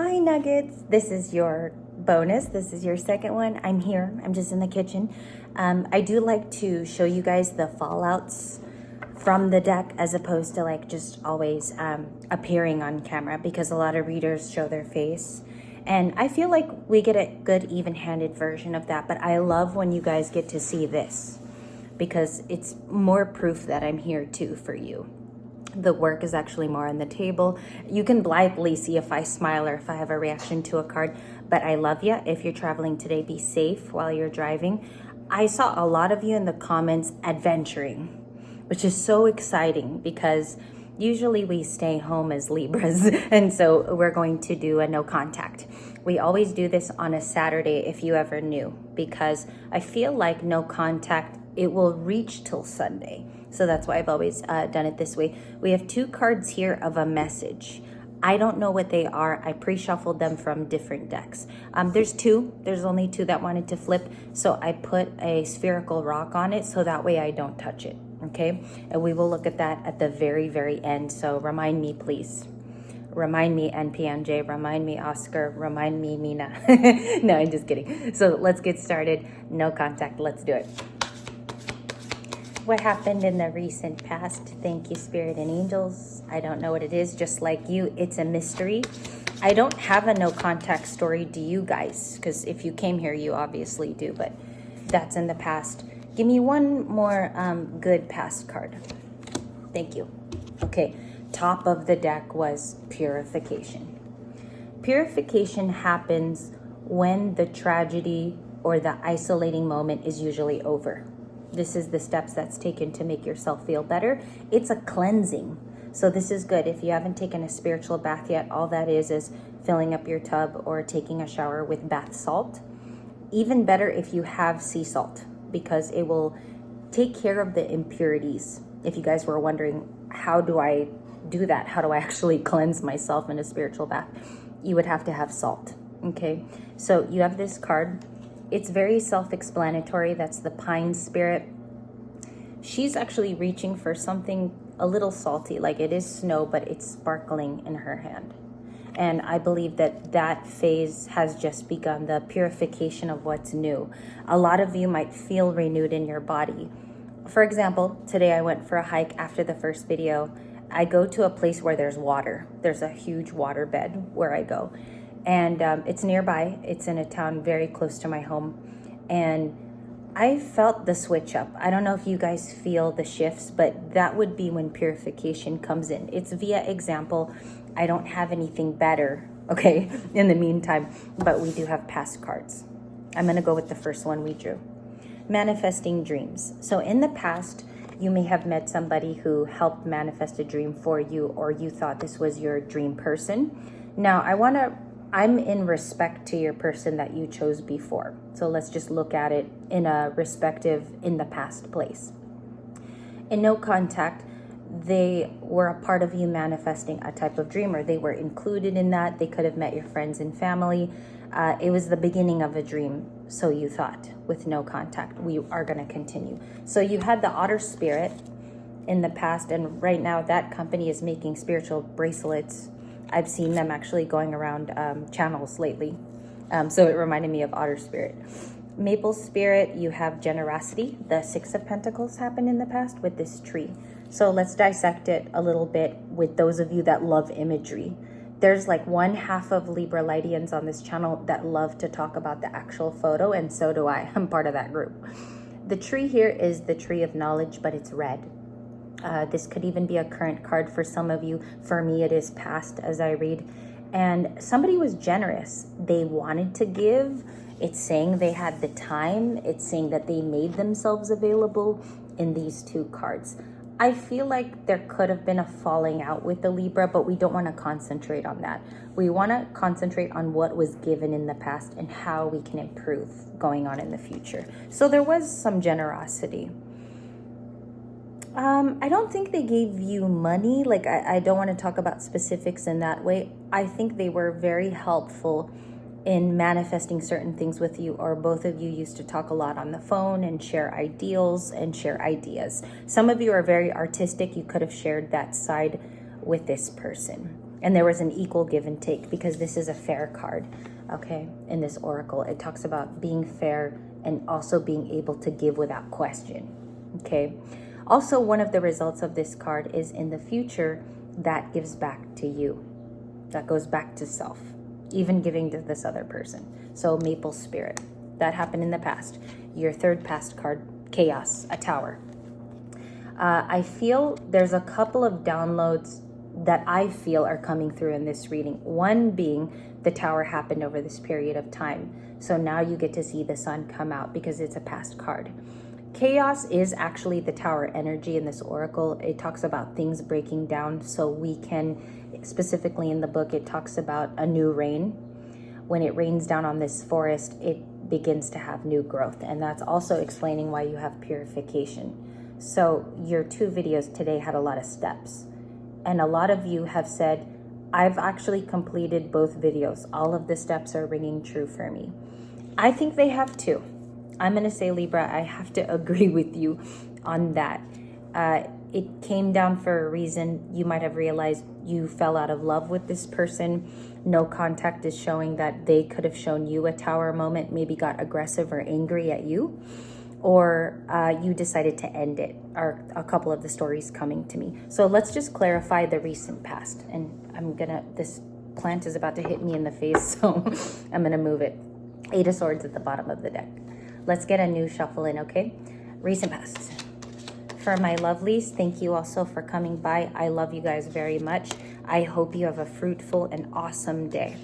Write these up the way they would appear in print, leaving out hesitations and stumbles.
Hi Nuggets, this is your bonus. This is your second one. I'm here, I'm just in the kitchen. I do like to show you guys the fallouts from the deck as opposed to like just always appearing on camera, because a lot of readers show their face. And I feel like we get a good even-handed version of that, but I love when you guys get to see this because it's more proof that I'm here too for you. The work is actually more on the table. You can blithely see if I smile or if I have a reaction to a card, but I love you. If you're traveling today, be safe while you're driving. I saw a lot of you in the comments adventuring, which is so exciting because usually we stay home as Libras, and so we're going to do a no contact. We always do this on a Saturday, if you ever knew, because I feel like no contact, it will reach till Sunday. So that's why I've always done it this way. We have two cards here of a message. I don't know what they are. I pre-shuffled them from different decks. There's only two that wanted to flip. So I put a spherical rock on it so that way I don't touch it, okay? And we will look at that at the very, very end. So remind me, please. Remind me, NPNJ, remind me, Oscar, remind me, Mina. No, I'm just kidding. So let's get started. No contact, let's do it. What happened in the recent past? Thank you, Spirit and Angels. I don't know what it is, just like you, it's a mystery. I don't have a no contact story, do you guys? Because if you came here, you obviously do, but that's in the past. Give me one more good past card. Thank you. Okay, top of the deck was purification. Purification happens when the tragedy or the isolating moment is usually over. This is the steps that's taken to make yourself feel better. It's a cleansing. So this is good. If you haven't taken a spiritual bath yet, all that is filling up your tub or taking a shower with bath salt. Even better if you have sea salt, because it will take care of the impurities. If you guys were wondering, how do I do that? How do I actually cleanse myself in a spiritual bath? You would have to have salt, okay? So you have this card. It's very self-explanatory. That's the pine spirit. She's actually reaching for something a little salty, like it is snow, but it's sparkling in her hand. And I believe that that phase has just begun, the purification of what's new. A lot of you might feel renewed in your body. For example, today I went for a hike after the first video. I go to a place where there's water. There's a huge water bed where I go. And it's nearby. It's in a town very close to my home. And I felt the switch up. I don't know if you guys feel the shifts, but that would be when purification comes in. It's via example. I don't have anything better, okay, in the meantime, but we do have past cards. I'm going to go with the first one we drew. Manifesting dreams. So in the past, you may have met somebody who helped manifest a dream for you, or you thought this was your dream person. Now, I'm in respect to your person that you chose before. So let's just look at it in a respective, in the past place. In no contact, they were a part of you manifesting a type of dream, or they were included in that. They could have met your friends and family. It was the beginning of a dream, so you thought, with no contact. We are going to continue. So you had the otter spirit in the past, and right now that company is making spiritual bracelets. I've seen them actually going around channels lately. So it reminded me of otter spirit. Maple spirit, you have generosity. The Six of Pentacles happened in the past with this tree. So let's dissect it a little bit with those of you that love imagery. There's like 1/2 of Libra Lightians on this channel that love to talk about the actual photo, and so do I. I'm part of that group. The tree here is the tree of knowledge, but it's red. This could even be a current card for some of you. For me, it is past as I read. And somebody was generous. They wanted to give. It's saying they had the time. It's saying that they made themselves available in these two cards. I feel like there could have been a falling out with the Libra, but we don't want to concentrate on that. We want to concentrate on what was given in the past and how we can improve going on in the future. So there was some generosity. I don't think they gave you money. Like, I don't want to talk about specifics in that way. I think they were very helpful in manifesting certain things with you, or both of you used to talk a lot on the phone and share ideals and share ideas. Some of you are very artistic. You could have shared that side with this person. And there was an equal give and take, because this is a fair card, okay? In this oracle, it talks about being fair and also being able to give without question, okay? Also, one of the results of this card is in the future, that gives back to you. That goes back to self, even giving to this other person. So maple spirit, that happened in the past. Your third past card, chaos, a tower. I feel there's a couple of downloads that I feel are coming through in this reading. One being the tower happened over this period of time. So now you get to see the sun come out because it's a past card. Chaos is actually the tower energy in this oracle. It talks about things breaking down, so we can, specifically in the book, it talks about a new rain. When it rains down on this forest, it begins to have new growth. And that's also explaining why you have purification. So your 2 videos today had a lot of steps. And a lot of you have said, I've actually completed both videos. All of the steps are ringing true for me. I think they have too. I'm going to say, Libra, I have to agree with you on that. It came down for a reason. You might have realized you fell out of love with this person. No contact is showing that they could have shown you a tower moment, maybe got aggressive or angry at you, or you decided to end it, are a couple of the stories coming to me. So let's just clarify the recent past. And this plant is about to hit me in the face, so I'm gonna move it. 8 of Swords at the bottom of the deck. Let's get a new shuffle in, okay? Recent past. For my lovelies, thank you also for coming by. I love you guys very much. I hope you have a fruitful and awesome day.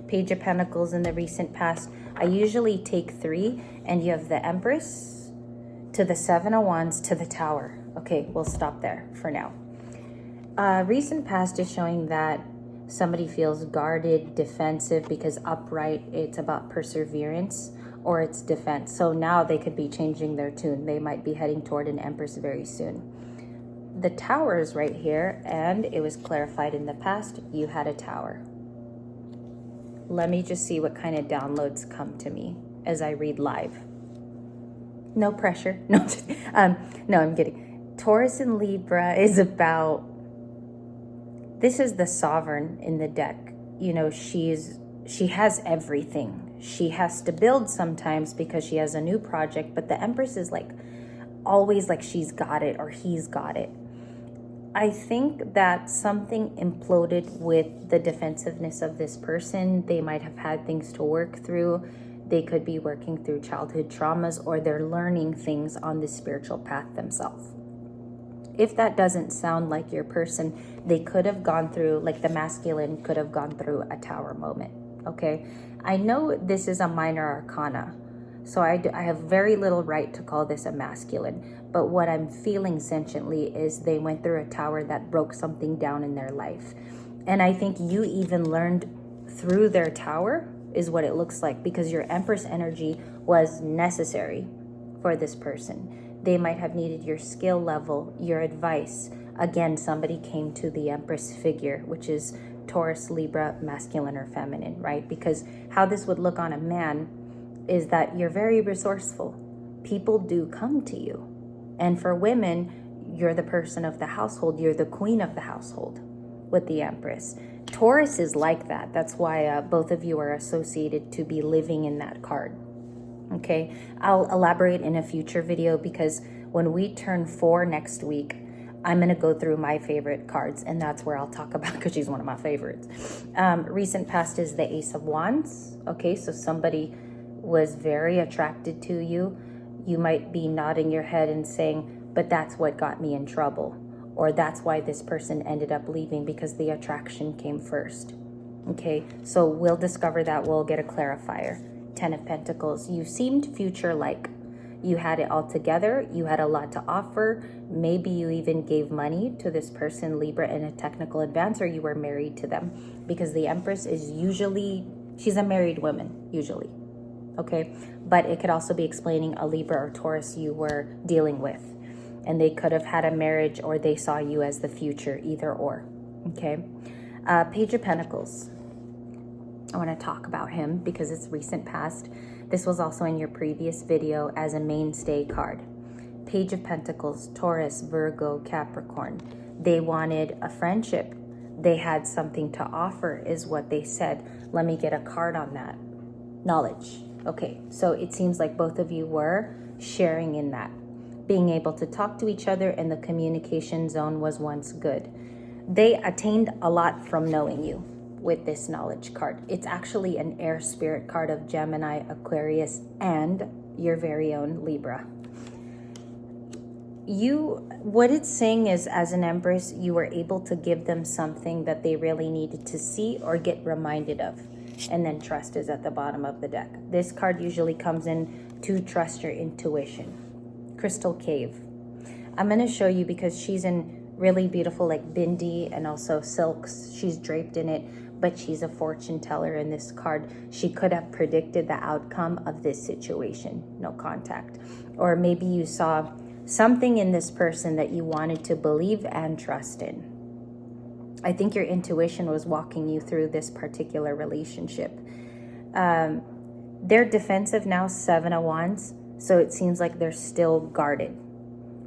Page of Pentacles in the recent past. I usually take 3, and you have the Empress to the 7 of Wands to the Tower. Okay, we'll stop there for now. Recent past is showing that somebody feels guarded, defensive, because upright, it's about perseverance, or it's defense. So now they could be changing their tune. They might be heading toward an Empress very soon. The Tower is right here, and it was clarified in the past. You had a Tower. Let me just see what kind of downloads come to me as I read live. No pressure. No, no, I'm kidding. Taurus and Libra is about, this is the sovereign in the deck. You know, she has everything. She has to build sometimes because she has a new project, but the Empress is like always like she's got it or he's got it. I think that something imploded with the defensiveness of this person. They might have had things to work through. They could be working through childhood traumas, or they're learning things on the spiritual path themselves. If that doesn't sound like your person, they could have gone through, like the masculine could have gone through a Tower moment, okay? I know this is a minor arcana, so I have very little right to call this a masculine, but what I'm feeling sentiently is they went through a Tower that broke something down in their life. And I think you even learned through their Tower is what it looks like, because your Empress energy was necessary for this person. They might have needed your skill level, your advice. Again, somebody came to the Empress figure, which is Taurus, Libra, masculine or feminine, right? Because how this would look on a man is that you're very resourceful. People do come to you. And for women, you're the person of the household. You're the queen of the household with the Empress. Taurus is like that. That's why both of you are associated to be living in that card. Okay, I'll elaborate in a future video, because when we turn 4 next week, I'm going to go through my favorite cards, and that's where I'll talk about, because she's one of my favorites. Recent past is the Ace of Wands. Okay, so somebody was very attracted to you. You might be nodding your head and saying, but that's what got me in trouble. Or that's why this person ended up leaving, because the attraction came first. Okay, so we'll discover that. We'll get a clarifier. 10 of Pentacles. You seemed future-like. You had it all together. You had a lot to offer. Maybe you even gave money to this person, Libra, in a technical advance, or you were married to them, because the Empress is usually, she's a married woman, usually. Okay, but it could also be explaining a Libra or Taurus you were dealing with, and they could have had a marriage, or they saw you as the future, either or. Okay, Page of Pentacles. I want to talk about him because it's recent past. This was also in your previous video as a mainstay card. Page of Pentacles, Taurus, Virgo, Capricorn. They wanted a friendship. They had something to offer is what they said. Let me get a card on that. Knowledge. Okay, so it seems like both of you were sharing in that. Being able to talk to each other and the communication zone was once good. They attained a lot from knowing you with this knowledge card. It's actually an air spirit card of Gemini, Aquarius, and your very own Libra. What it's saying is, as an Empress, you were able to give them something that they really needed to see or get reminded of. And then trust is at the bottom of the deck. This card usually comes in to trust your intuition. Crystal Cave. I'm going to show you because she's in really beautiful like bindi and also silks. She's draped in it, but she's a fortune teller in this card. She could have predicted the outcome of this situation. No contact. Or maybe you saw something in this person that you wanted to believe and trust in. I think your intuition was walking you through this particular relationship. They're defensive now, 7 of Wands, so it seems like they're still guarded.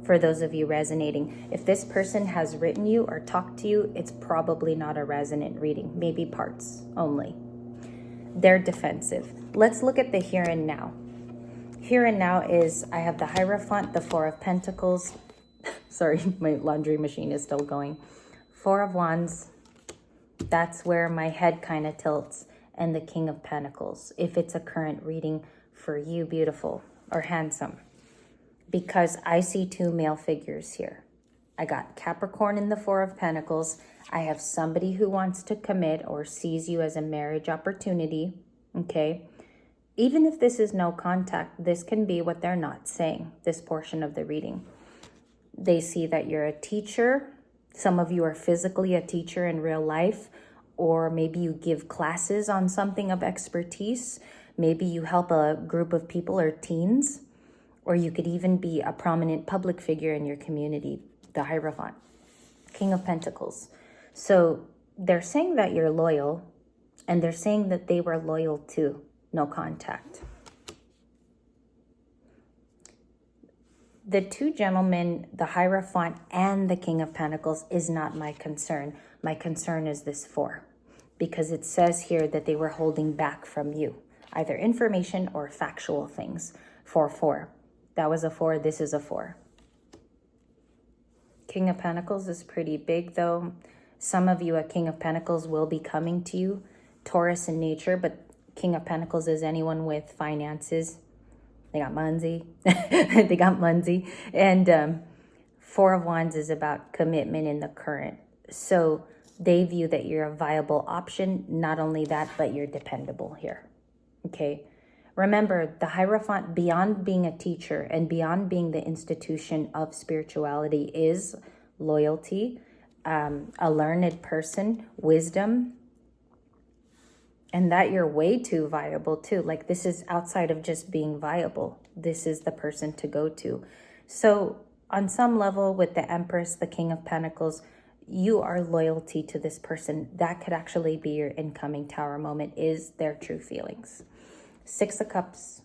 For those of you resonating, if this person has written you or talked to you, it's probably not a resonant reading, maybe parts only. They're defensive. Let's look at the here and now. Here and now is, I have the Hierophant, the 4 of Pentacles. Sorry, my laundry machine is still going. 4 of Wands, that's where my head kind of tilts, and the King of Pentacles, if it's a current reading for you, beautiful or handsome. Because I see 2 male figures here. I got Capricorn in the 4 of Pentacles. I have somebody who wants to commit or sees you as a marriage opportunity, okay? Even if this is no contact, this can be what they're not saying, this portion of the reading. They see that you're a teacher. Some of you are physically a teacher in real life, or maybe you give classes on something of expertise. Maybe you help a group of people or teens, or you could even be a prominent public figure in your community, the Hierophant, King of Pentacles. So they're saying that you're loyal, and they're saying that they were loyal too. No contact. The 2 gentlemen, the Hierophant and the King of Pentacles, is not my concern. My concern is this 4, because it says here that they were holding back from you, either information or factual things. 4. That was a 4. This is a 4. King of Pentacles is pretty big, though. Some of you, a King of Pentacles will be coming to you, Taurus in nature, but King of Pentacles is anyone with finances. They got Munzie. They got Munzie. And 4 of Wands is about commitment in the current. So they view that you're a viable option. Not only that, but you're dependable here. Okay. Remember, the Hierophant, beyond being a teacher and beyond being the institution of spirituality, is loyalty, a learned person, wisdom, and that you're way too viable too. Like, this is outside of just being viable. This is the person to go to. So on some level with the Empress, the King of Pentacles, you are loyalty to this person. That could actually be your incoming Tower moment, is their true feelings. 6 of Cups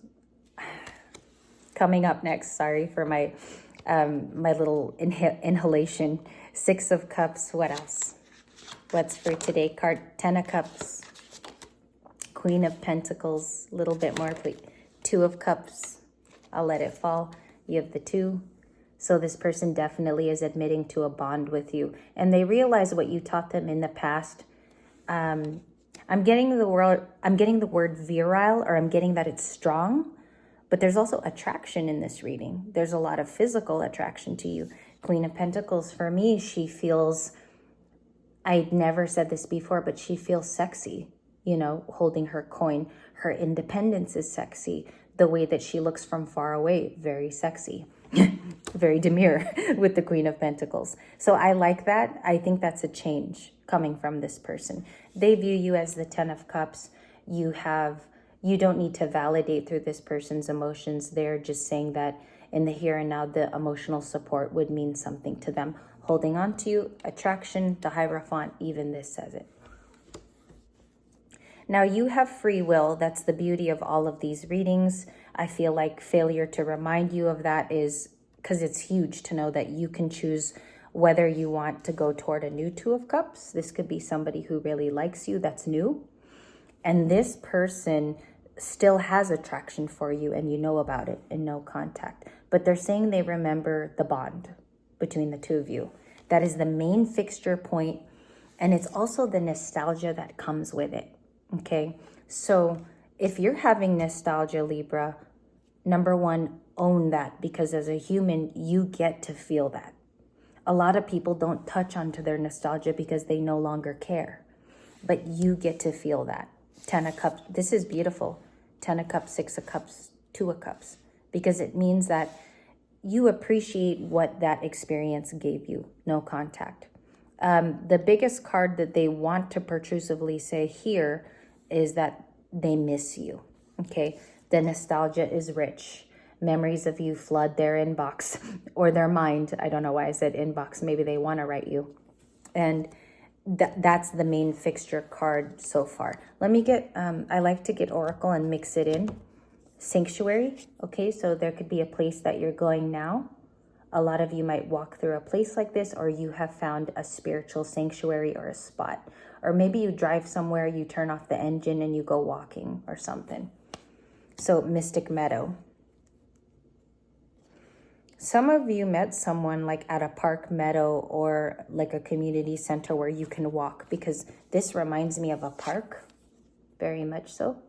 coming up next. Sorry for my my little inhalation. 6 of Cups. What else? What's for today? Card 10 of Cups. Queen of Pentacles. A little bit more, please. 2 of Cups. I'll let it fall. You have the 2. So this person definitely is admitting to a bond with you, and they realize what you taught them in the past. I'm getting the word virile, or I'm getting that it's strong, but there's also attraction in this reading. There's a lot of physical attraction to you. Queen of Pentacles, for me, she feels, I'd never said this before, but she feels sexy, you know, holding her coin. Her independence is sexy. The way that she looks from far away, very sexy. Very demure with the Queen of Pentacles. So I like that. I think that's a change coming from this person. They view you as the 10 of Cups. You don't need to validate through this person's emotions. They're just saying that in the here and now, the emotional support would mean something to them. Holding on to you, attraction, the Hierophant, even this says it. Now you have free will. That's the beauty of all of these readings. I feel like failure to remind you of that is because it's huge to know that you can choose whether you want to go toward a new Two of Cups. This could be somebody who really likes you, that's new. And this person still has attraction for you and you know about it and no contact. But they're saying they remember the bond between the two of you. That is the main fixture point. And it's also the nostalgia that comes with it. Okay. So if you're having nostalgia, Libra, number one, own that, because as a human, you get to feel that. A lot of people don't touch onto their nostalgia because they no longer care. But you get to feel that. 10 of Cups. This is beautiful. 10 of Cups, 6 of Cups, 2 of Cups. Because it means that you appreciate what that experience gave you. No contact. The biggest card that they want to pertrusively say here is that they miss you. Okay. The nostalgia is rich. Memories of you flood their inbox or their mind. I don't know why I said inbox. Maybe they want to write you. And that's the main fixture card so far. Let me get, I like to get Oracle and mix it in. Sanctuary. Okay, so there could be a place that you're going now. A lot of you might walk through a place like this, or you have found a spiritual sanctuary or a spot. Or maybe you drive somewhere, you turn off the engine and you go walking or something. So Mystic Meadow. Some of you met someone like at a park meadow or like a community center where you can walk, because this reminds me of a park, very much so.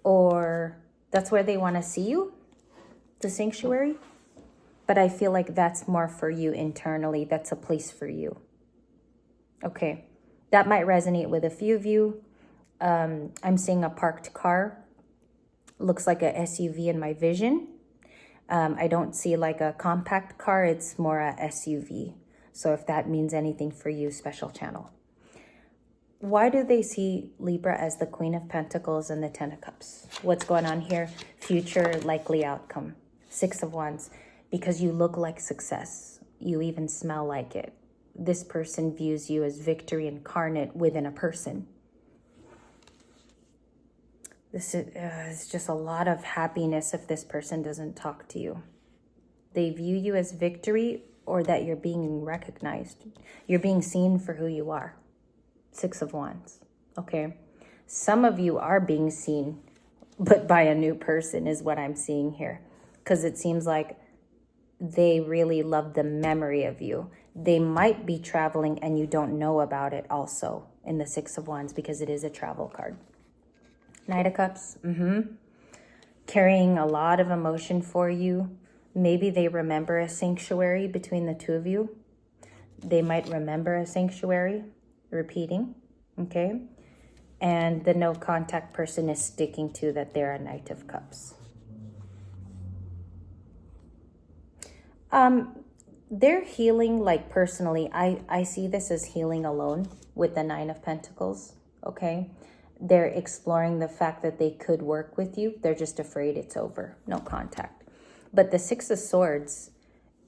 Or that's where they want to see you, the sanctuary. But I feel like that's more for you internally. That's a place for you. Okay, that might resonate with a few of you. I'm seeing a parked car. Looks like a SUV in my vision. I don't see like a compact car. It's more a SUV. So if that means anything for you, special channel. Why do they see Libra as the Queen of Pentacles and the 10 of Cups? What's going on here? Future likely outcome. 6 of Wands. Because you look like success. You even smell like it. This person views you as victory incarnate within a person. This is just a lot of happiness if this person doesn't talk to you. They view you as victory, or that you're being recognized. You're being seen for who you are. 6 of Wands. Okay. Some of you are being seen, but by a new person is what I'm seeing here. Because it seems like they really love the memory of you. They might be traveling and you don't know about it also in the 6 of Wands, because it is a travel card. Knight of Cups. Carrying a lot of emotion for you. Maybe they remember a sanctuary between the two of you. They might remember a sanctuary repeating. Okay. And the no contact person is sticking to that they're a Knight of Cups. They're healing, like personally. I see this as healing alone with the 9 of Pentacles. Okay. They're exploring the fact that they could work with you. They're just afraid it's over. No contact. But the 6 of Swords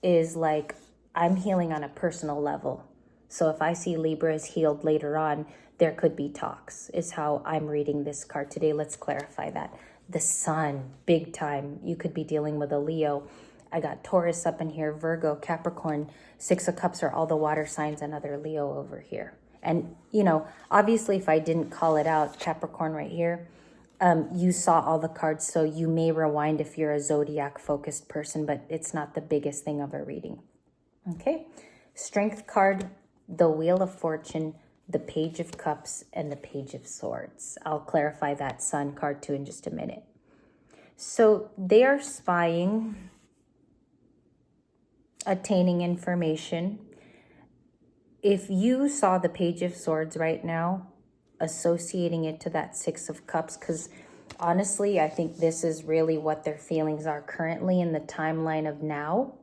is like, I'm healing on a personal level. So if I see Libra is healed later on, there could be talks, is how I'm reading this card today. Let's clarify that. The Sun, big time. You could be dealing with a Leo. I got Taurus up in here, Virgo, Capricorn. 6 of Cups are all the water signs, another Leo over here. And, you know, obviously if I didn't call it out, Capricorn right here, you saw all the cards, so you may rewind if you're a zodiac focused person, but it's not the biggest thing of a reading. Okay. Strength card, the Wheel of Fortune, the Page of Cups, and the Page of Swords. I'll clarify that Sun card too in just a minute. So they are spying, attaining information. If you saw the Page of Swords right now, associating it to that 6 of Cups, because honestly, I think this is really what their feelings are currently in the timeline of now.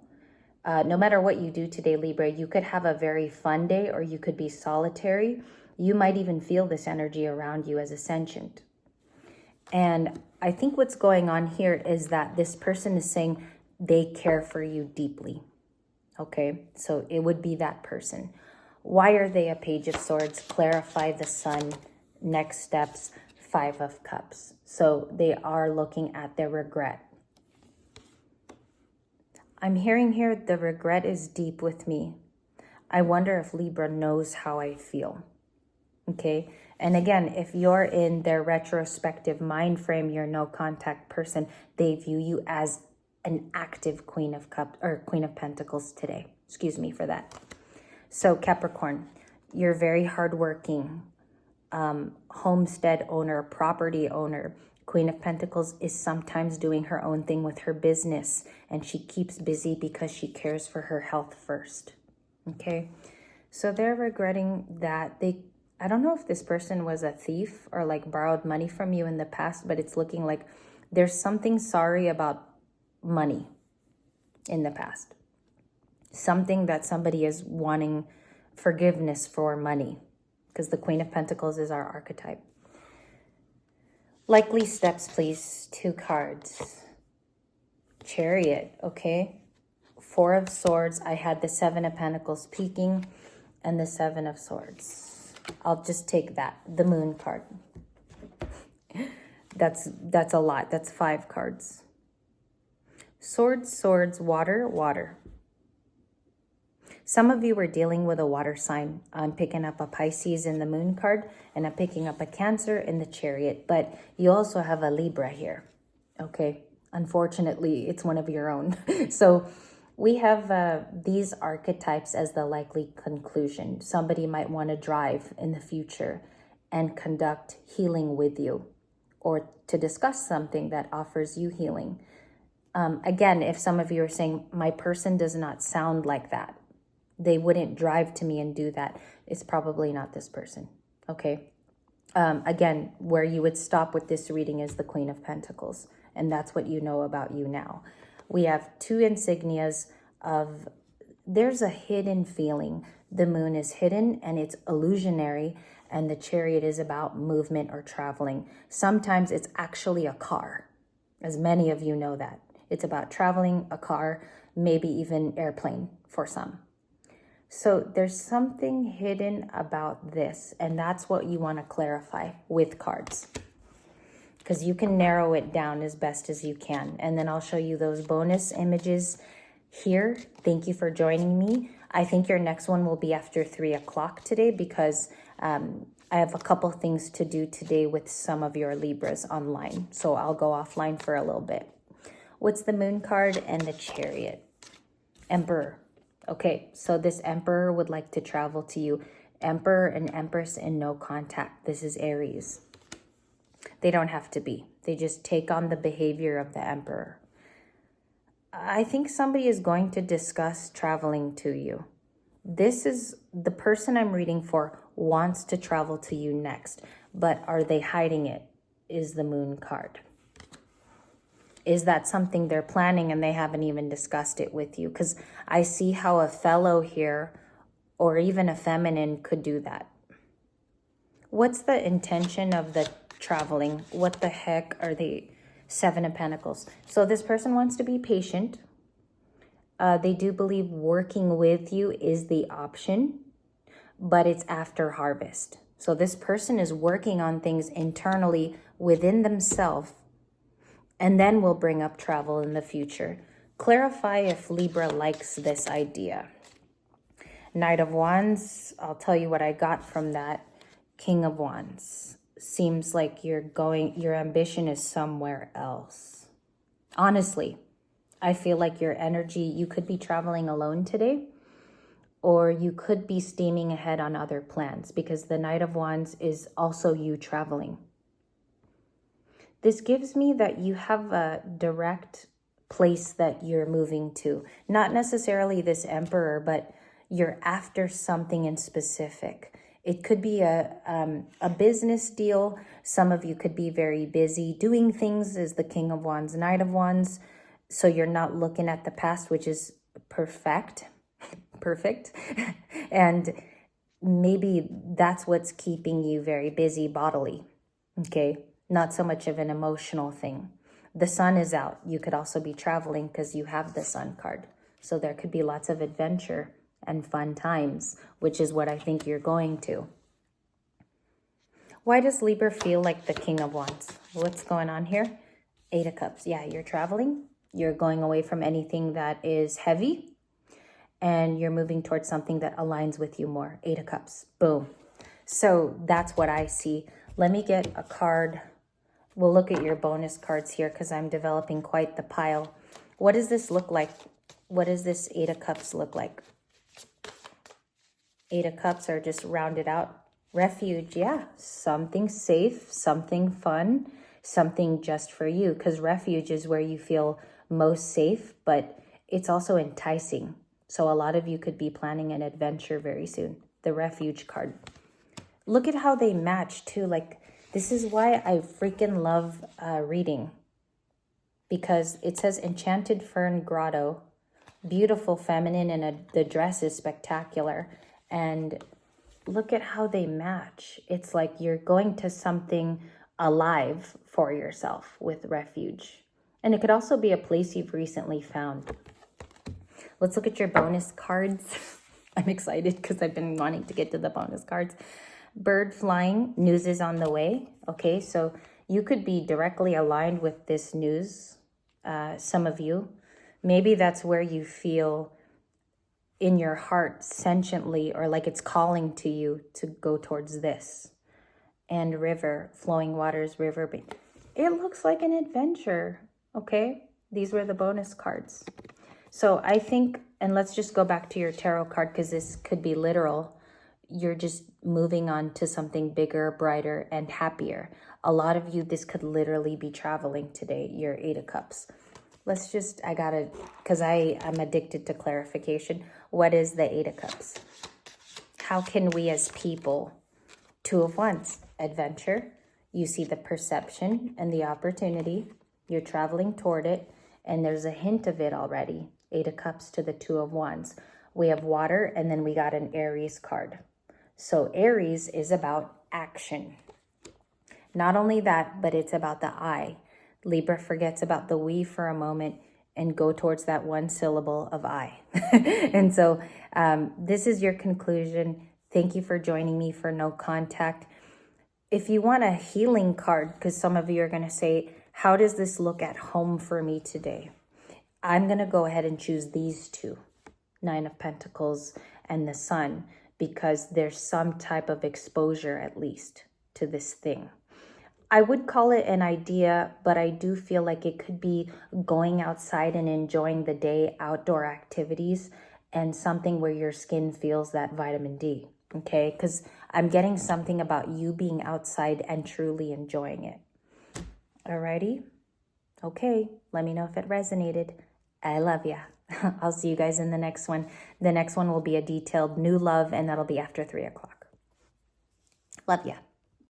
No matter what you do today, Libra, you could have a very fun day or you could be solitary. You might even feel this energy around you as ascendant. And I think what's going on here is that this person is saying they care for you deeply. Okay, so it would be that person. Why are they a Page of Swords? Clarify the Sun. Next steps, 5 of Cups. So they are looking at their regret. I'm hearing here the regret is deep with me. I wonder if Libra knows how I feel. Okay. And again, if you're in their retrospective mind frame, you're no contact person, they view you as an active Queen of Cups or Queen of Pentacles today. Excuse me for that. So Capricorn, you're very hardworking, homestead owner, property owner. Queen of Pentacles is sometimes doing her own thing with her business, and she keeps busy because she cares for her health first. Okay. So they're regretting that I don't know if this person was a thief or like borrowed money from you in the past, but it's looking like there's something sorry about money in the past. Something that somebody is wanting forgiveness for money, because the Queen of Pentacles is our archetype. Likely steps, please. 2 cards. Chariot, okay. 4 of Swords. I had the 7 of Pentacles peeking and the 7 of Swords. I'll just take that. The Moon card. That's a lot. That's 5 cards. Swords, Swords, Water, Water. Some of you were dealing with a water sign. I'm picking up a Pisces in the Moon card, and I'm picking up a Cancer in the Chariot, but you also have a Libra here. Okay. Unfortunately, it's one of your own. So we have these archetypes as the likely conclusion. Somebody might want to drive in the future and conduct healing with you, or to discuss something that offers you healing. Again, if some of you are saying, my person does not sound like that, they wouldn't drive to me and do that, it's probably not this person. Okay. Again, where you would stop with this reading is the Queen of Pentacles. And that's what you know about you now. We have 2 insignias of, there's a hidden feeling. The Moon is hidden and it's illusionary, and the Chariot is about movement or traveling. Sometimes it's actually a car, as many of you know that. It's about traveling, a car, maybe even airplane for some. So there's something hidden about this, and that's what you want to clarify with cards, because you can narrow it down as best as you can. And then I'll show you those bonus images here. Thank you for joining me. I think your next one will be after 3 o'clock today, because I have a couple things to do today with some of your Libras online. So I'll go offline for a little bit. What's the Moon card and the Chariot? Emperor. Okay, so this Emperor would like to travel to you. Emperor and Empress in no contact. This is Aries. They don't have to be. They just take on the behavior of the Emperor. I think somebody is going to discuss traveling to you. This is the person I'm reading for wants to travel to you next, but are they hiding it? Is the Moon card. Is that something they're planning and they haven't even discussed it with you? Because I see how a fellow here, or even a feminine, could do that. What's the intention of the traveling? What the heck are they? 7 of Pentacles. So this person wants to be patient. They do believe working with you is the option, but it's after harvest. So this person is working on things internally within themselves, and then we'll bring up travel in the future. Clarify if Libra likes this idea. Knight of Wands, I'll tell you what I got from that. King of Wands. Seems like your ambition is somewhere else. Honestly, I feel like your energy, you could be traveling alone today, or you could be steaming ahead on other plans, because the Knight of Wands is also you traveling. This gives me that you have a direct place that you're moving to. Not necessarily this Emperor, but you're after something in specific. It could be a business deal. Some of you could be very busy doing things as the King of Wands, Knight of Wands. So you're not looking at the past, which is perfect. And maybe that's what's keeping you very busy bodily. Okay. Not so much of an emotional thing. The Sun is out. You could also be traveling because you have the Sun card. So there could be lots of adventure and fun times, which is what I think you're going to. Why does Libra feel like the King of Wands? What's going on here? 8 of Cups. Yeah, you're traveling. You're going away from anything that is heavy. and you're moving towards something that aligns with you more. 8 of Cups. Boom. So that's what I see. Let me get a card. We'll look at your bonus cards here because I'm developing quite the pile. What does this look like? What does this 8 of Cups look like? 8 of Cups are just rounded out. Refuge, yeah. Something safe, something fun, something just for you. Because refuge is where you feel most safe, but it's also enticing. So a lot of you could be planning an adventure very soon. The refuge card. Look at how they match too. Like, this is why I freaking love reading. Because it says Enchanted Fern Grotto. Beautiful feminine, and the dress is spectacular. And look at how they match. It's like you're going to something alive for yourself with refuge. And it could also be a place you've recently found. Let's look at your bonus cards. I'm excited because I've been wanting to get to the bonus cards. Bird flying, news is on the way. Okay, so you could be directly aligned with this news, some of you. Maybe that's where you feel in your heart sentiently, or like it's calling to you to go towards this. And river, flowing waters, river. It looks like an adventure, okay? These were the bonus cards. So I think, and let's just go back to your tarot card because this could be literal. You're just moving on to something bigger, brighter, and happier. A lot of you, this could literally be traveling today, your 8 of Cups. Let's just, I gotta, because I'm addicted to clarification. What is the 8 of Cups? How can we as people, 2 of Wands, adventure. You see the perception and the opportunity. You're traveling toward it, and there's a hint of it already. 8 of Cups to the 2 of Wands. We have water, and then we got an Aries card. So Aries is about action. Not only that, but it's about the I. Libra forgets about the we for a moment and go towards that one syllable of I. And so this is your conclusion. Thank you for joining me for No Contact. If you want a healing card, because some of you are going to say, how does this look at home for me today? I'm going to go ahead and choose these two, 9 of Pentacles and the Sun, because there's some type of exposure at least to this thing. I would call it an idea, but I do feel like it could be going outside and enjoying the day, outdoor activities, and something where your skin feels that vitamin D, okay? Because I'm getting something about you being outside and truly enjoying it. Alrighty? Okay, let me know if it resonated. I love ya. I'll see you guys in the next one. The next one will be a detailed new love, and that'll be after 3 o'clock. Love ya.